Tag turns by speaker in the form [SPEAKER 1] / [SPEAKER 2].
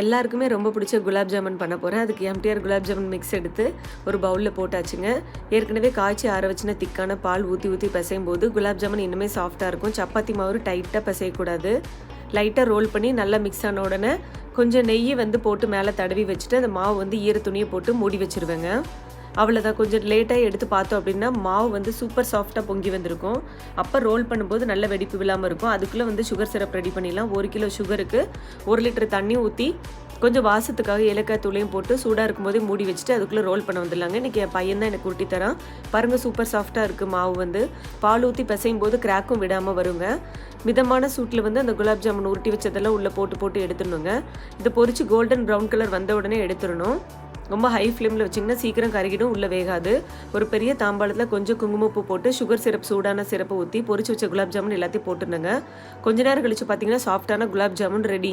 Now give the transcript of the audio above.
[SPEAKER 1] எல்லாருக்குமே ரொம்ப பிடிச்ச குலாப் ஜாமுன் பண்ண போகிறேன். அதுக்கு எம்டிஆர் குலாப் ஜாமுன் மிக்ஸ் எடுத்து ஒரு பவுலில் போட்டாச்சுங்க. ஏற்கனவே காய்ச்சி ஆற வச்சுன திக்கான பால் ஊற்றி பிசையும் போது குலாப் ஜாமுன் இன்னுமே சாஃப்டாக இருக்கும். சப்பாத்தி மாவு டைட்டாக பிசையக்கூடாது. லைட்டாக ரோல் பண்ணி நல்லா மிக்ஸ் ஆன உடனே கொஞ்சம் நெய் போட்டு மேலே தடவி வச்சுட்டு அந்த மாவு ஈர துணியை போட்டு மூடி வச்சுருவேங்க. அவ்வளோதான். கொஞ்சம் லேட்டாக எடுத்து பார்த்தோம் அப்படின்னா மாவு சூப்பர் சாஃப்டாக பொங்கி வந்திருக்கும். அப்போ ரோல் பண்ணும்போது நல்ல வெடிப்பு விழாமல் இருக்கும். அதுக்குள்ளே சுகர் சிரப் ரெடி பண்ணிடலாம். 1 கிலோ சுகருக்கு 1 லிட்டர் தண்ணி ஊற்றி கொஞ்சம் வாசத்துக்காக ஏலக்காய் தூளையும் போட்டு சூடாக இருக்கும்போதே மூடி வச்சுட்டு அதுக்குள்ளே ரோல் பண்ண வந்துடலாங்க. இன்றைக்கி என் பையன் தான் எனக்கு உருட்டி தரான். பாருங்கள், சூப்பர் சாஃப்டாக இருக்குது மாவு. பால் ஊற்றி பிசையும் போது கிராக்கும் விடாமல் வருங்க. மிதமான சூட்டில் அந்த குலாப் ஜாமுன் உருட்டி வச்சதெல்லாம் உள்ளே போட்டு எடுத்துடணுங்க. இதை பொரிச்சு கோல்டன் ப்ரௌன் கலர் வந்த உடனே எடுத்துடணும். ரொம்ப ஹை ஃப்ளேமில் வச்சிங்கன்னா சீக்கிரம் கருகிடும், உள்ளே வேகாது. ஒரு பெரிய தாம்பாளத்தில் கொஞ்சம் குங்குமப்பூ போட்டு சுகர் சிரப் சூடான சிரப்பை ஊற்றி பொரிச்சு வச்ச குலாப் ஜாமுன் எல்லாத்தையும் போட்டுருந்தேங்க. கொஞ்ச நேரம் கழித்து பார்த்தீங்கன்னா சாஃப்டான குலாப் ஜாமுன் ரெடி.